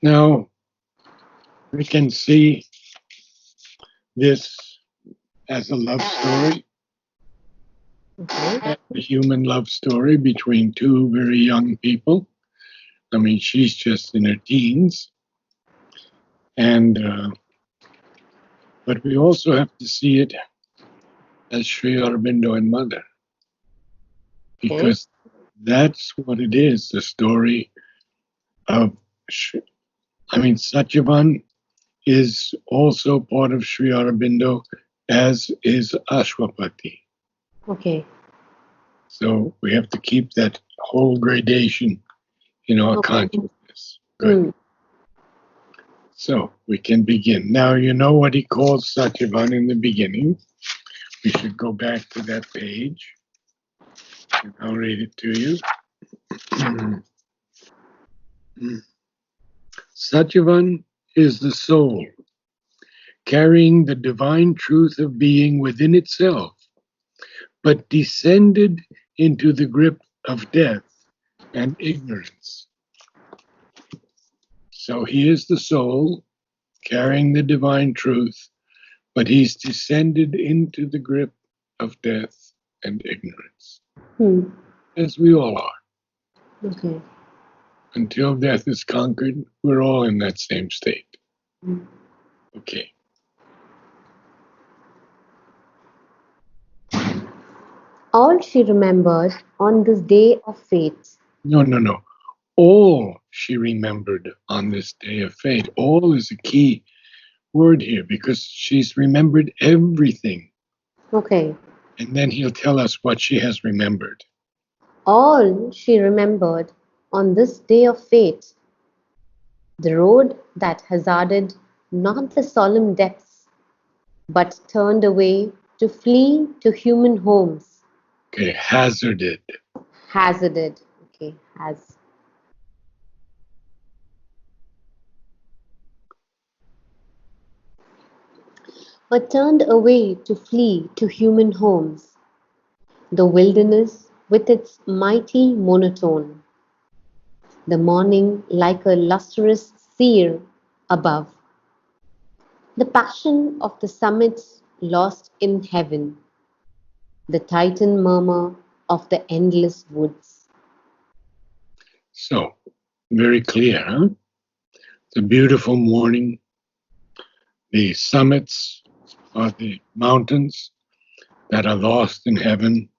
Now, we can see this as a love story, Okay. a human love story between two very young people. I mean, she's just in her teens, and but we also have to see it as Sri Aurobindo and Mother, Okay. because that's what it is, the story of, I mean, Satyavan is also part of Sri Aurobindo, as is Ashwapati. Okay. So we have to keep that whole gradation in our Okay. consciousness. Good. Hmm. So we can begin. Now, you know what he calls Satyavan in the beginning. We should go back to that page, and I'll read it to you. Satyavan is the soul, carrying the divine truth of being within itself, but descended into the grip of death and ignorance. So he is the soul, carrying the divine truth, but he's descended into the grip of death and ignorance, Hmm. as we all are. Okay. Until death is conquered, we're all in that same state. Hmm. Okay. All she remembered on this day of fate. No, no, no. All she remembered on this day of fate. All is a key word here because she's remembered everything. Okay. And then he'll tell us what she has remembered. All she remembered on this day of fate. The road that hazarded not the solemn depths, but turned away to flee to human homes. Okay, hazarded. Hazarded. Okay. Has. But turned away to flee to human homes. The wilderness with its mighty monotone, the morning like a lustrous seer above, the passion of the summits lost in heaven, the titan murmur of the endless woods. So, very clear, huh? It's a beautiful morning. The summits are the mountains that are lost in heaven.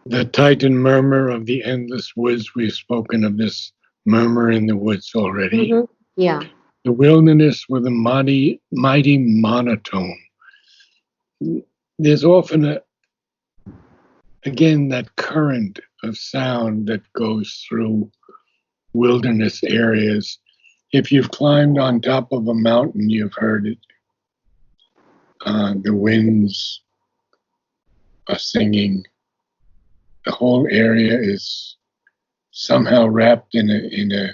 The titan murmur of the endless woods, we've spoken of this murmur in the woods already. Mm-hmm. Yeah. The wilderness with a mighty monotone. There's often again, that current of sound that goes through wilderness areas. If you've climbed on top of a mountain, you've heard it. The winds are singing. The whole area is somehow wrapped in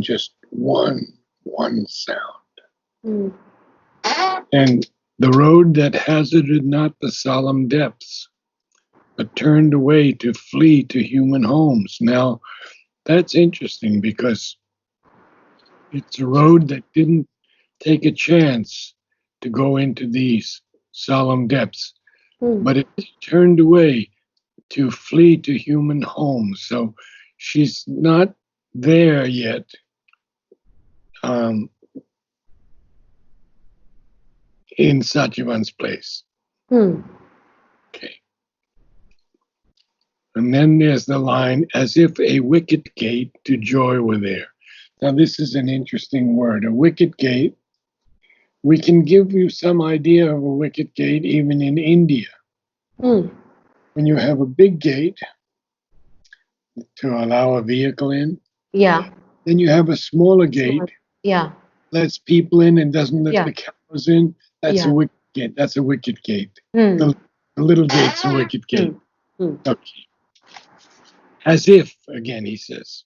just one sound. Mm. And the road that hazarded not the solemn depths, but turned away to flee to human homes. Now, that's interesting because it's a road that didn't take a chance to go into these solemn depths, Mm. but it turned away to flee to human homes. So she's not there yet. Um, in Satyavan's place. Mm. Okay. And then there's the line, as if a wicket gate to joy were there. Now, this is an interesting word. A wicket gate, we can give you some idea of a wicket gate even in India. Mm. When you have a big gate to allow a vehicle in, Yeah. then you have a smaller Small. gate, Yeah. lets people in and doesn't let Yeah. the cows in. That's a Yeah. wicket gate. That's a wicket gate. Mm. The little gate's a wicket gate. Mm. Mm. Okay. As if, again, he says,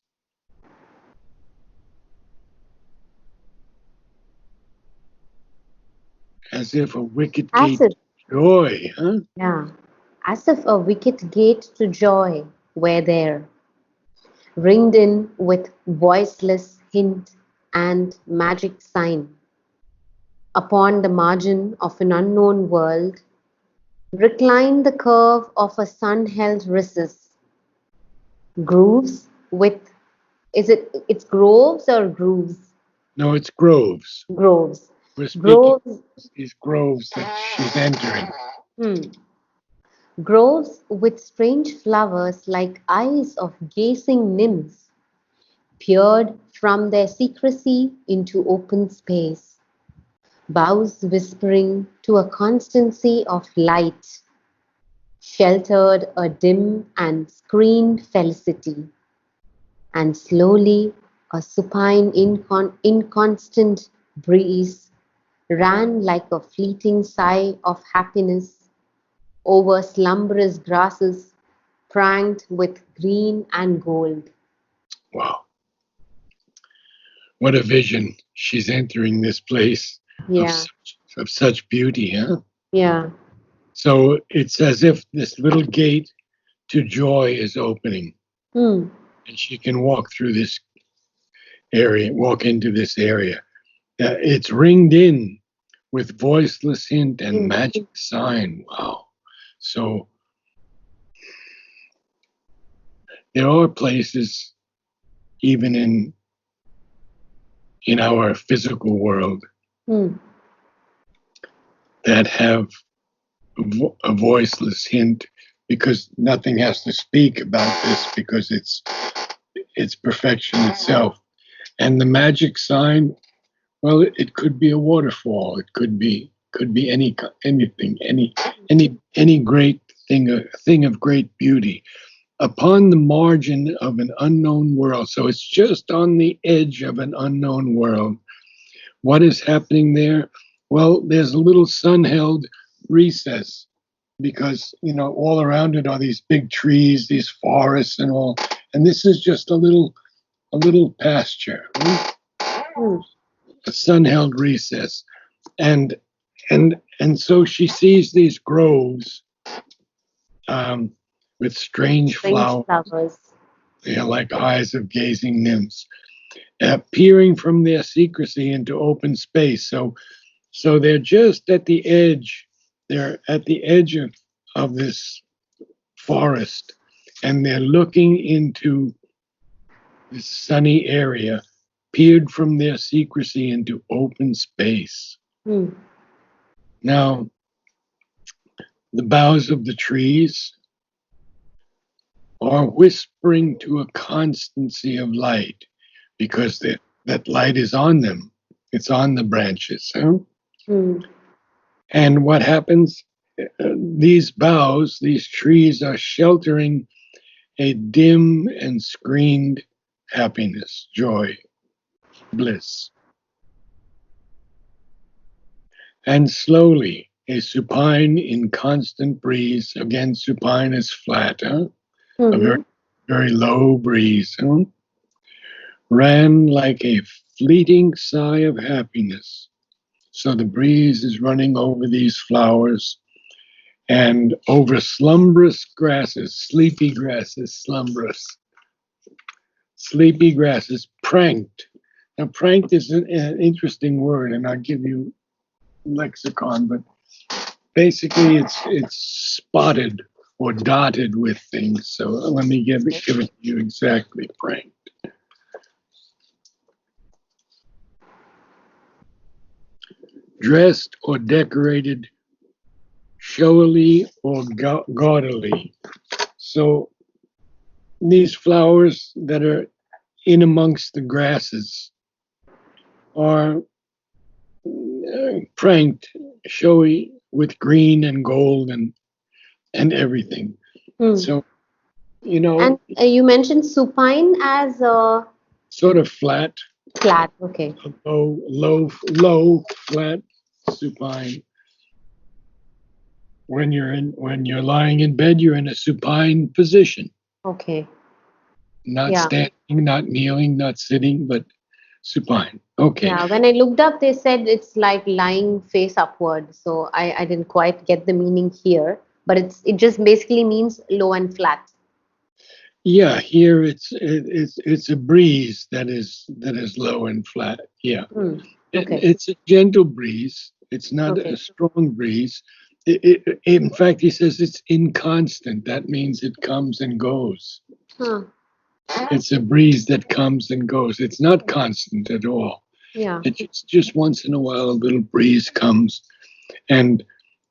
as if a wicket As gate if, joy, huh? yeah, as if a wicket gate to joy were there, ringed in with voiceless hint and magic sign. Upon the margin of an unknown world, reclined the curve of a sun-held recess, grooves with, it's groves or grooves? No, it's groves. Groves. We're speaking Groves, these groves that she's entering. hmm, groves with strange flowers like eyes of gazing nymphs peered from their secrecy into open space, boughs whispering to a constancy of light, sheltered a dim and screened felicity, and slowly a supine inconstant breeze ran like a fleeting sigh of happiness over slumberous grasses pranked with green and gold. Wow, what a vision! She's entering this place Yeah, of such beauty, huh? yeah. So it's as if this little gate to joy is opening, Hmm. and she can walk through this area, walk into this area. It's ringed in with voiceless hint and In, magic sign. Wow. So there are places, even in our physical world, hmm. that have a voiceless hint because nothing has to speak about this because it's perfection itself. And the magic sign, well, it could be a waterfall. It could be anything, any great thing, a thing of great beauty upon the margin of an unknown world. So it's just on the edge of an unknown world. What is happening there? Well, there's a little sun-held recess because all around it are these big trees, these forests, and all. And this is just a little pasture, right? Hmm. A sun-held recess, and and so she sees these groves um, with strange Strange flowers, flowers. like eyes of gazing nymphs, peering from their secrecy into open space. So they're just at the edge. They're at the edge of this forest, and they're looking into this sunny area, peered from their secrecy into open space. Hmm. Now, the boughs of the trees are whispering to a constancy of light because that light is on them. It's on the branches. Huh? Hmm. And what happens? These boughs, these trees are sheltering a dim and screened happiness, joy, bliss. And slowly, a supine inconstant breeze, again, supine is flat, huh? A very, Mm-hmm. very low breeze, huh? Ran like a fleeting sigh of happiness. So the breeze is running over these flowers and over slumberous grasses, sleepy grasses, pranked. Now, pranked is an interesting word, and I'll give you lexicon, but basically it's spotted or dotted with things. So let me give it to you exactly, pranked. Dressed or decorated showily or gaudily. So these flowers that are in amongst the grasses are pranked, showy with green and gold and everything. Hmm. So And you mentioned supine as sort of flat, flat. Okay. low, flat, supine. When you're lying in bed, you're in a supine position, Okay. not Yeah. standing, not kneeling, not sitting, but supine. Okay. Yeah. When I looked up, they said it's like lying face upward. So I didn't quite get the meaning here, but it just basically means low and flat. Yeah, here it's a breeze that is low and flat. Yeah, Hmm. Okay. it's a gentle breeze. It's not a Okay. strong breeze. In fact, he says it's inconstant. That means it comes and goes. Huh. It's a breeze that comes and goes. It's not constant at all. Yeah. It's just once in a while a little breeze comes and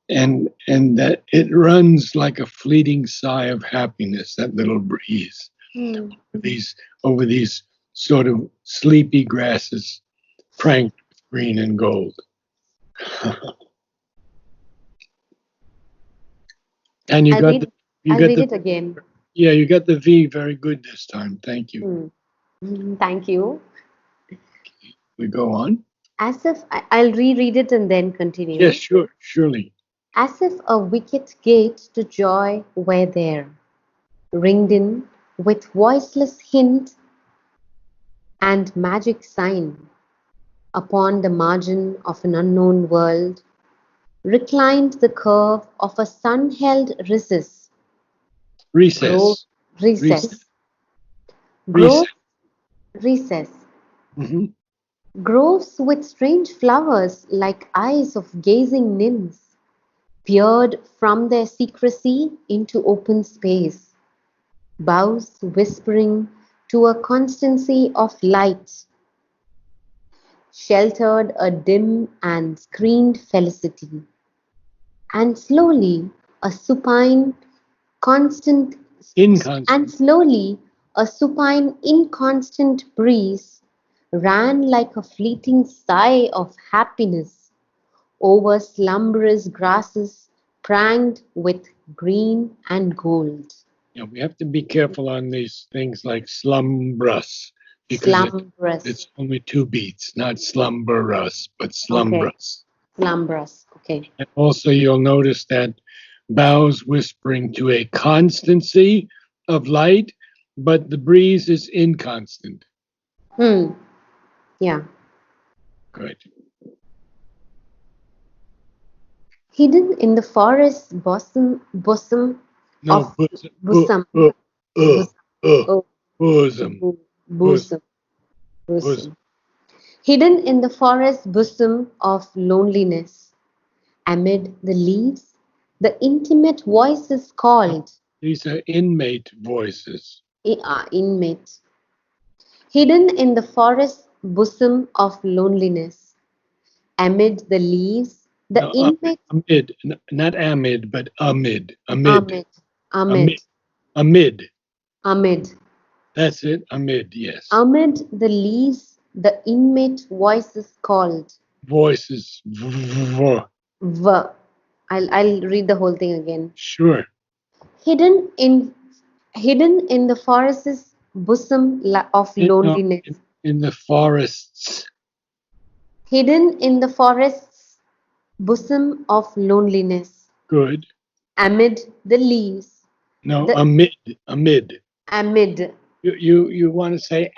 and that it runs like a fleeting sigh of happiness, that little breeze Hmm. these over these sort of sleepy grasses pranked with green and gold. And you I'll got the read. you I'll got read the it again. yeah, you got the V very good this time. Thank you. Hmm. Thank you. We go on. As if I'll reread it and then Yes, continue. sure, surely. As if a wicket gate to joy were there, ringed in with voiceless hint and magic sign, upon the margin of an unknown world, reclined the curve of a sun-held recess, grove, Recess. Recess. recess, grove, Recess. recess, Hmm. groves with strange flowers like eyes of gazing nymphs, peered from their secrecy into open space, boughs whispering to a constancy of light, sheltered a dim and screened felicity, and slowly a supine constant and Inconstant. slowly a supine inconstant breeze ran like a fleeting sigh of happiness over slumberous grasses pranked with green and gold. Yeah, we have to be careful on these things like slumbrous because Slumberous. it's only two beats, not slumberous, but Okay. slumbrous. Slumberous. Okay. And also, you'll notice that boughs whispering to a constancy of light, but the breeze is inconstant. Hmm. Yeah. Good. Hidden in the forest bosom No, of bosom, bosom, uh, bosom, uh, oh, bosom, bosom, bosom, bosom. bosom. Hidden in the forest bosom of loneliness, amid the leaves, the intimate voices No, called, these are inmate voices. inmate. Hidden in the forest bosom of loneliness, amid the leaves, the No, inmate amid, not amid, but amid, amid, amid, amid, amid. amid, That's it, amid, yes. amid the leaves, the inmate voices called. Voices. V. I'll read the whole thing again. Sure. Hidden in hidden in the forest's bosom of No, loneliness. in the forests. Hidden in the forest's bosom of loneliness. Good. Amid the leaves. No, The amid, amid. amid. You want to say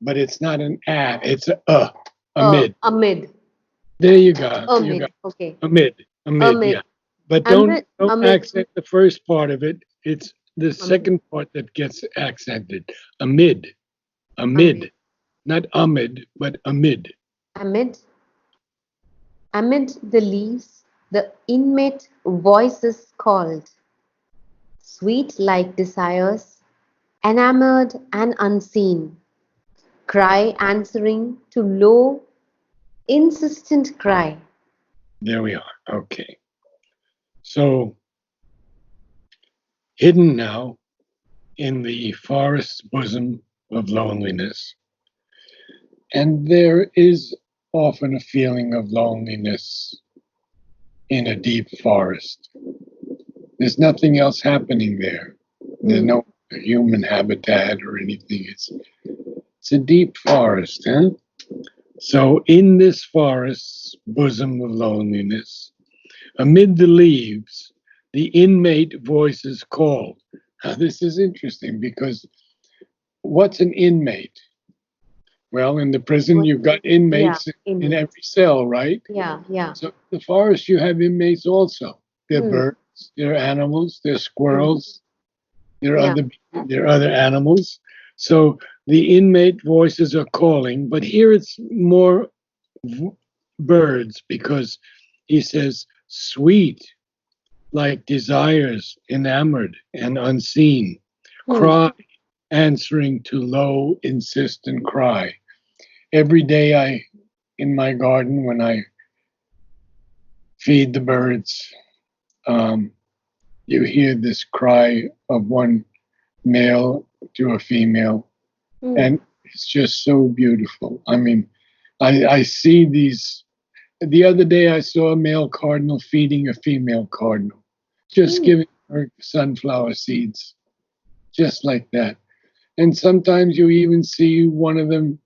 but it's not an it's a amid. Amid. There you go. You Amid. got Okay. amid, Amid. yeah. But don't Amid. don't Amid. accent the first part of it. It's the Amid. second part that gets accented. Amid, Amid. amid, not amid, but amid. Amid. Amid the leaves, the inmate voices called, sweet like desires, enamored and unseen, cry answering to low, insistent cry. There we are. Okay. So hidden now in the forest's bosom of loneliness. And there is often a feeling of loneliness in a deep forest. There's nothing else happening there. There's Hmm. no human habitat or anything. It's a deep forest, huh? So in this forest's bosom of loneliness, amid the leaves, the inmate voices called. Now this is interesting because what's an inmate? Well, in the prison, What? you've got Yeah. inmates in Inmate. every cell, right? Yeah. Yeah. So in the forest, you have inmates also. They're Hmm. birds, they're animals, they're Hmm. squirrels, There are Yeah. other animals. So the inmate voices are calling, but here it's more birds because he says, sweet like desires, enamored and unseen, Hmm. cry answering to low, insistent cry. Every day in my garden, when I feed the birds, um, you hear this cry of one male to a female, Hmm. and it's just so beautiful. I mean, I see these. The other day, I saw a male cardinal feeding a female cardinal, just Hmm. giving her sunflower seeds, just like that. And sometimes you even see one of them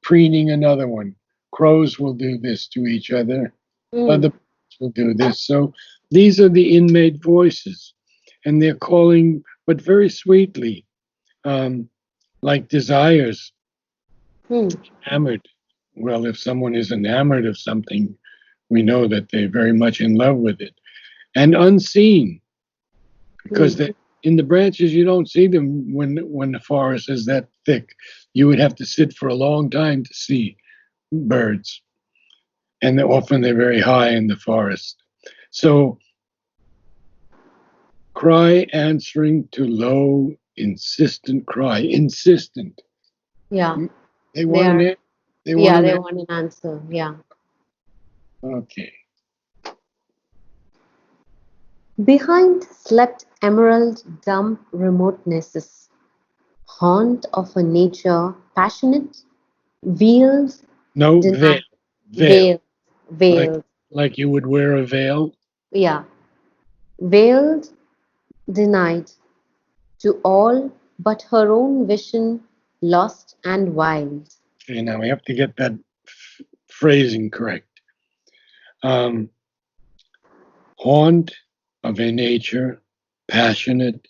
preening another one. Crows will do this to each other. Hmm. Other birds will do this. So these are the inmate voices, and they're calling, but very sweetly, um, like desires, Hmm. enamored. Well, if someone is enamored of something, we know that they're very much in love with it. And unseen, because Hmm. they, in the branches you don't see them when the forest is that thick. You would have to sit for a long time to see birds, and often they're very high in the forest. So cry answering to low, insistent cry, insistent. Yeah. They They want an are. answer. They want Yeah. an They answer. want an answer. Yeah. Okay. Behind slept emerald dumb remotenesses, haunt of a nature passionate, veiled, No veil, denied, veil, veiled, like veiled, you would wear a veil. yeah, veiled, denied to all but her own vision, lost and wild. Okay, now we have to get that phrasing correct. Um, haunt of a nature, passionate,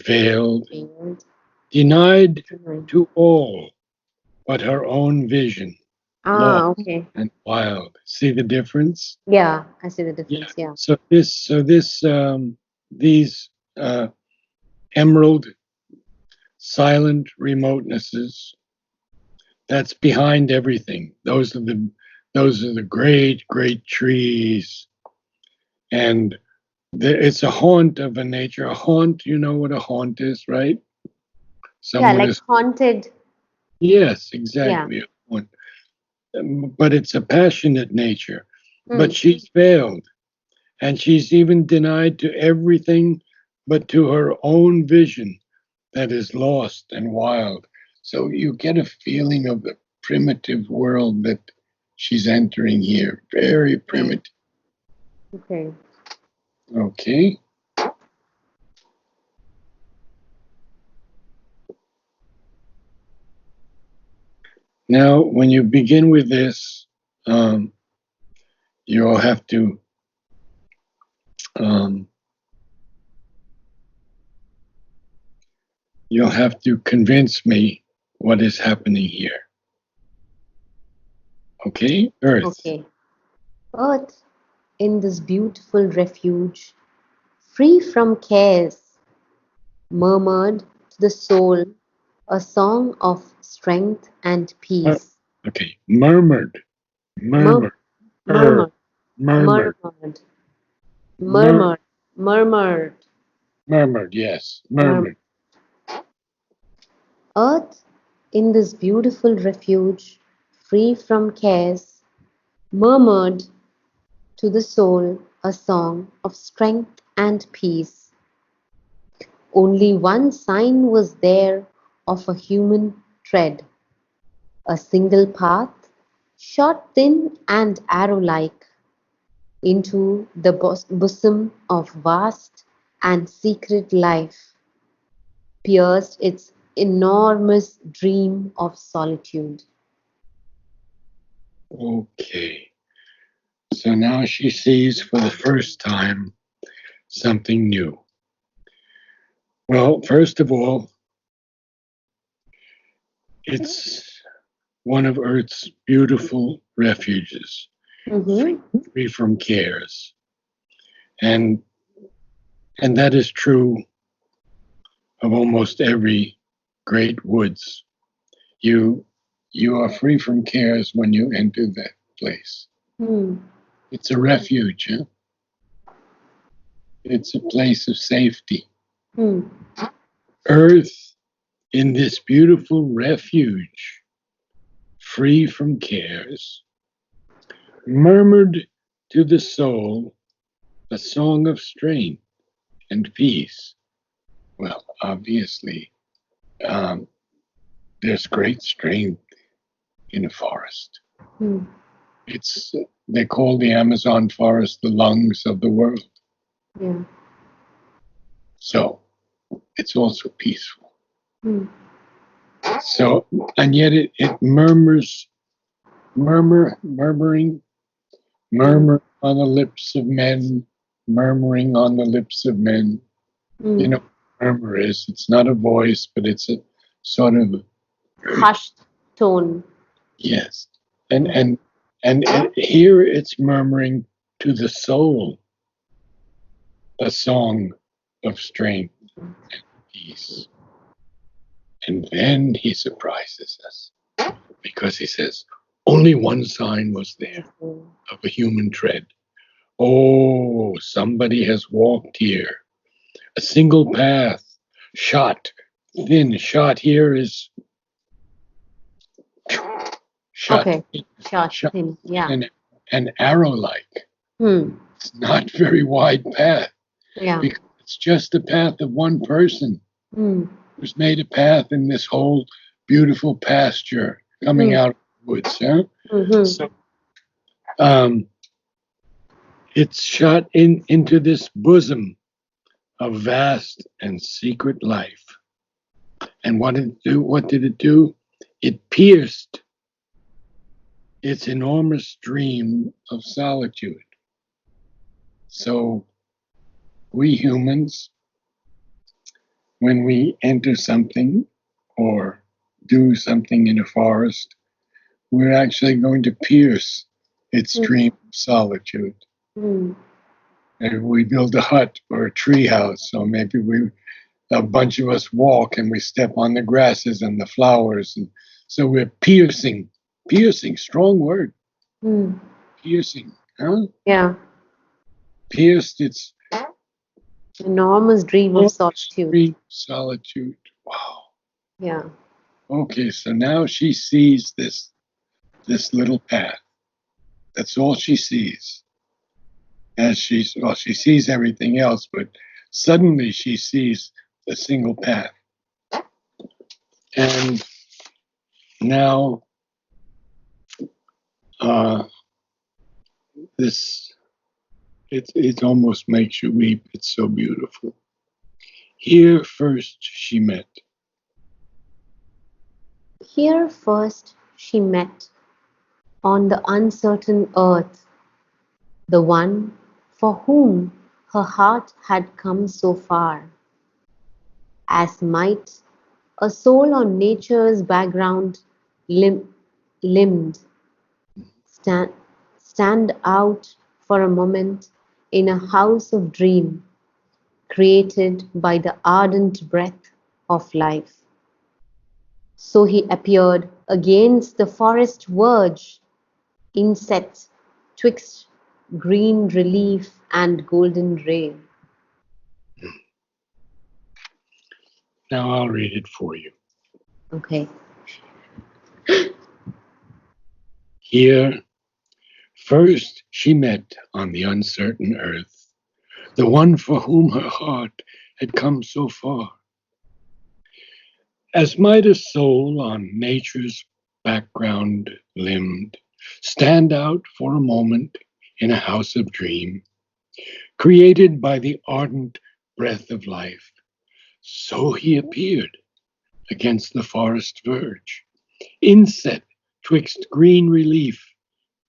veiled, Veiled, denied denied. to all but her own vision, Ah, lost okay. and wild. See the difference? Yeah, I see the Yeah. difference. Yeah. These emerald silent remotenesses, that's behind everything. Those are the great trees, and it's a haunt of a nature. A haunt, you know what a haunt is, right? Yeah, Someone like is, haunted. yes, Yeah. exactly. A haunt. But it's a passionate nature. But Hmm. she's failed, and she's even denied to everything but to her own vision that is lost and wild. So you get a feeling of the primitive world that she's entering here. Very Okay. primitive. Okay. Okay. Now, when you begin with this, um, you'll have to um, convince me what is happening here. Okay, Earth. Okay. Earth, in this beautiful refuge, free from cares, murmured to the soul a song of strength and Uh, peace. okay, murmured, Mur- murmured, murmured, murmured, murmured, mur- murmured, murmured, murmured. Yes, murmured. murmured. Earth, in this beautiful refuge, free from cares, murmured to the soul a song of strength and peace. Only one sign was there of a human tread, a single path, shot thin and arrow-like, into the bosom of vast and secret life, pierced its enormous dream of solitude. Okay. So now she sees for the first time something new. Well, first of all, it's one of Earth's beautiful refuges, free, Mm-hmm. free from cares. And that is true of almost every great woods. You you are free from cares when you enter that place. Hmm. It's a refuge, huh? It's a place of safety. Hmm. Earth in this beautiful refuge, free from cares, murmured to the soul a song of strength and peace. Well, obviously, um, there's great strength in a forest. Hmm. It's they call the Amazon forest the lungs of the world. Yeah. So it's also peaceful. Hmm. So and yet it murmuring, Hmm. murmur on the lips of men, murmuring on the lips of men. You Hmm. know, murmur is it's not a voice, but it's a sort of Hushed tone. yes. And Yeah. and and here it's murmuring to the soul a song of strength and peace. And then he surprises us because he says, only one sign was there of a human tread. Oh, somebody has walked here. A single path, shot, thin, shot here is shot, Okay. Sure. shot Him. Yeah. an arrow like. Hmm. It's not very wide path Yeah. because it's just the path of one person Hmm. who's made a path in this whole beautiful pasture coming Hmm. out of the woods. Huh? Hmm. So um, it's shot into this bosom of vast and secret life. And what did it do? What did it do? It pierced its enormous dream of solitude. So we humans, when we enter something or do something in a forest, we're actually going to pierce its Hmm. dream of solitude. Hmm. Maybe we build a hut or a tree house, or maybe a bunch of us walk and we step on the grasses and the flowers, and so we're piercing, strong word, Hmm. piercing, huh? Yeah. Pierced its Enormous dream of solitude. dream of solitude. Wow. Yeah. Okay, so now she sees this little path. That's all she sees. As she sees everything else, but suddenly she sees a single path. And now uh, this it almost makes you weep. It's so beautiful. Here first she met. Here first she met on the uncertain earth the one for whom her heart had come so far, as might a soul on nature's background limned stand, stand out for a moment in a house of dream created by the ardent breath of life. So he appeared against the forest verge, inset twixt green relief and golden ray. Now I'll read it for you. Okay. Here first she met on the uncertain earth the one for whom her heart had come so far. As might a soul on nature's background limbed stand out for a moment in a house of dream, created by the ardent breath of life, so he appeared against the forest verge, inset twixt green relief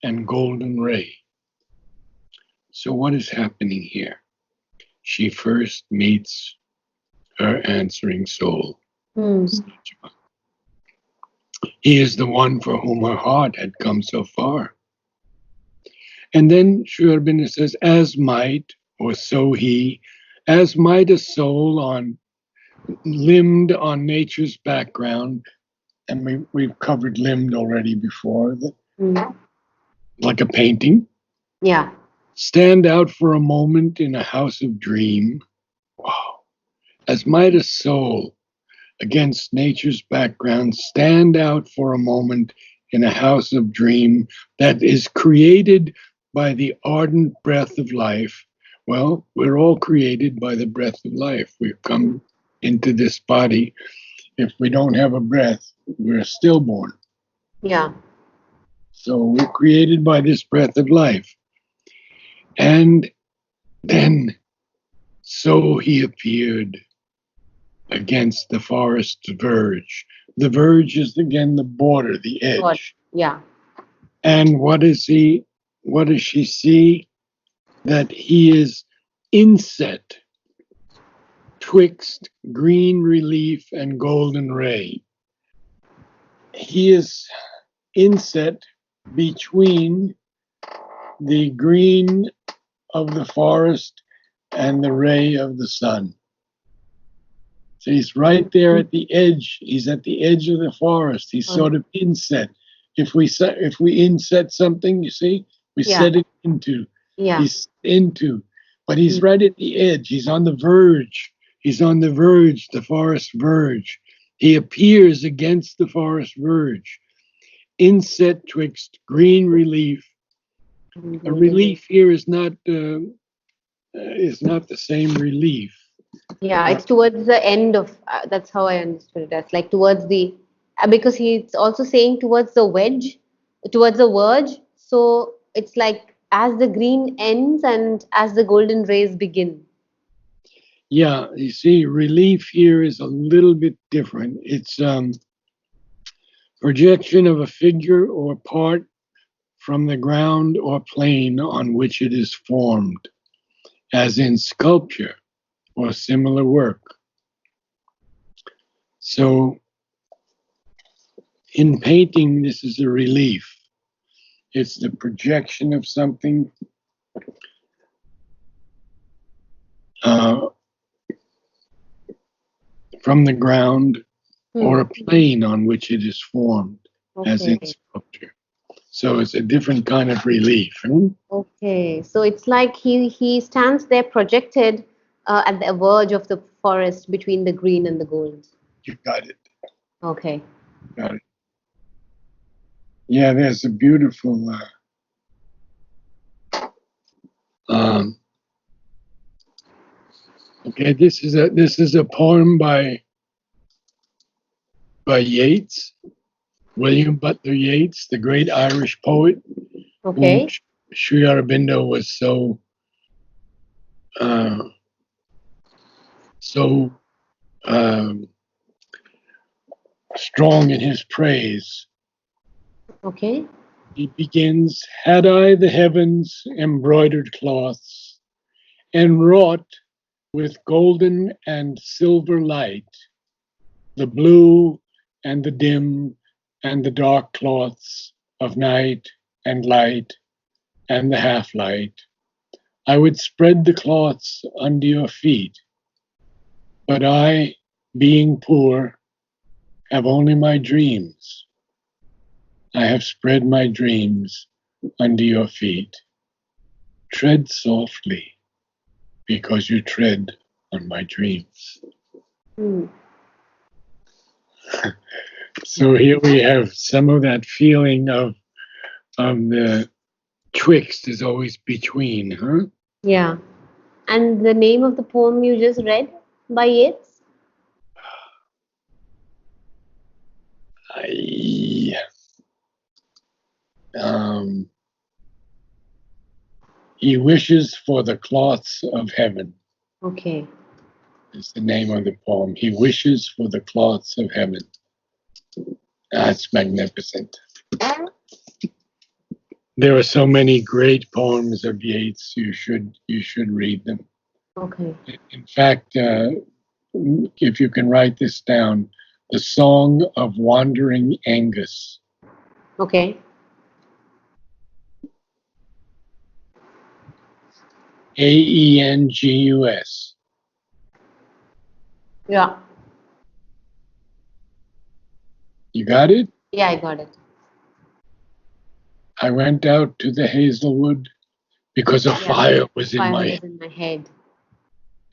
and golden ray. So what is happening here? She first meets her answering soul. Hmm. He is the one for whom her heart had come so far. And then Sri Aurobindo says, as might, or so he, as might a soul on limned on nature's background, and we've covered limned already before, Mm. like a painting. Yeah. Stand out for a moment in a house of dream. Wow. As might a soul against nature's background stand out for a moment in a house of dream that is created by the ardent breath of life. Well, we're all created by the breath of life. We've come into this body. If we don't have a breath, we're stillborn. Yeah. So we're created by this breath of life. And then so he appeared against the forest's verge. The verge is again the border, the God. edge. Yeah. And what does she see? That he is inset twixt green relief and golden ray. He is inset between the green of the forest and the ray of the sun. So he's right there at the edge. He's at the edge of the forest. He's sort of inset. If we inset something, you see, we Yeah. set it into. Yeah. He's into, but he's right at the edge. He's on the verge. He's on the verge, the forest verge. He appears against the forest verge. Inset twixt green relief. A relief here is not the same relief. Yeah, it's towards the end of that's how I understood it as like towards the because he's also saying towards the wedge, towards the verge. So it's like as the green ends and as the golden rays begin. Yeah, you see, relief here is a little bit different. It's projection of a figure or part from the ground or plane on which it is formed, as in sculpture or similar work. So in painting, this is a relief. It's the projection of something uh, from the ground or a plane on which it is formed, as in Okay. sculpture. So it's a different kind of relief. Okay. So it's like he stands there projected at the verge of the forest between the green and the gold. You got it. Okay. Got it. Yeah, there's a beautiful um, okay, this is a poem by Yeats, William Butler Yeats, the great Irish poet, whom Okay. Sri Aurobindo was uh, so um, strong in his praise. Okay. He begins, had I the heavens embroidered cloths, and wrought with golden and silver light, the blue and the dim and the dark cloths of night and light and the half light, I would spread the cloths under your feet. But I, being poor, have only my dreams. I have spread my dreams under your feet. Tread softly, because you tread on my dreams. Hmm. So here we have some of that feeling of the twixt is always between, huh? Yeah. And the name of the poem you just read by Yeats? I, um, he wishes for the cloths of heaven Okay. is the name of the poem. He wishes for the cloths of heaven. That's magnificent. There are so many great poems of Yeats. You should read them. Okay. In fact, if you can write this down, the Song of Wandering Angus. Okay. Aengus. Yeah. You got it? Yeah, I got it. I went out to the hazelwood because a Yeah. fire was in Fire my was in my head.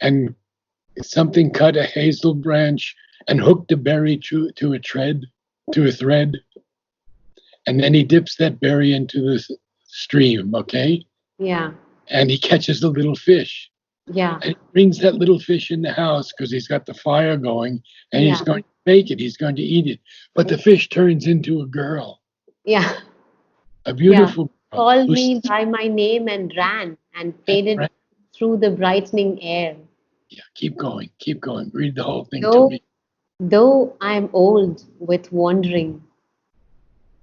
and something cut a hazel branch and hooked a berry to a thread, and then he dips that berry into the stream, okay? Yeah. And he catches a little fish. Yeah. And he brings that little fish in the house because he's got the fire going and he's Yeah. going to make it. He's going to eat it. But the fish turns into a girl, Yeah. a Yeah. beautiful girl Called who's me by my name and ran and faded right. through the brightening air. Yeah, keep going, keep going. Read the whole thing to Though, me. though I'm old with wandering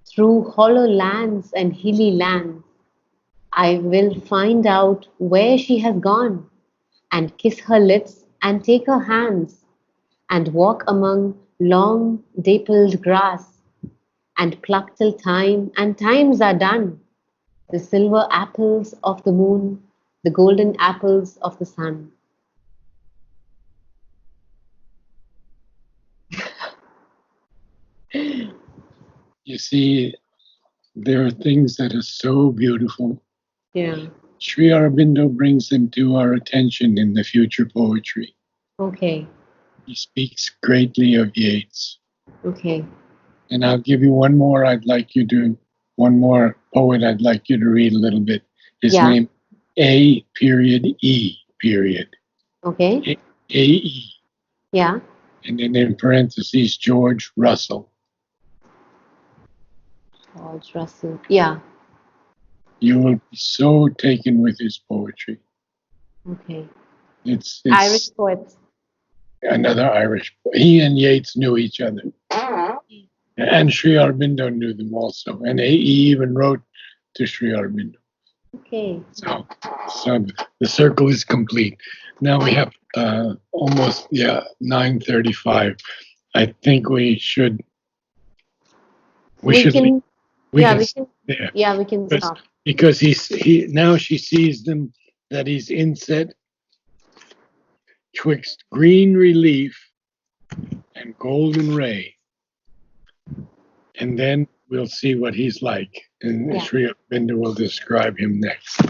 through hollow lands and hilly lands, I will find out where she has gone and kiss her lips and take her hands and walk among long dappled grass and pluck till time and times are done. The silver apples of the moon, the golden apples of the sun. You see, there are things that are so beautiful. Yeah. Sri Aurobindo brings them to our attention in the future poetry. Okay. He speaks greatly of Yeats. Okay. And I'll give you one more poet I'd like you to read a little bit. His Yeah. name, A period E period. Okay. A-E. Yeah. And then in parentheses, George Russell. George Russell. Yeah. You will be so taken with his poetry. Okay. It's Irish poets. another Irish. He and Yeats knew each other. And Sri Aurobindo knew them also. And A.E. even wrote to Sri Aurobindo. Okay. So the circle is complete. Now we have almost 9:35. I think we should We leave. can. We Yeah. can We stop can. there Yeah. We can because stop. he now she sees them that he's inset twixt green relief and golden ray, and then we'll see what he's like, and Yeah. Sri Aurobindo will describe him next.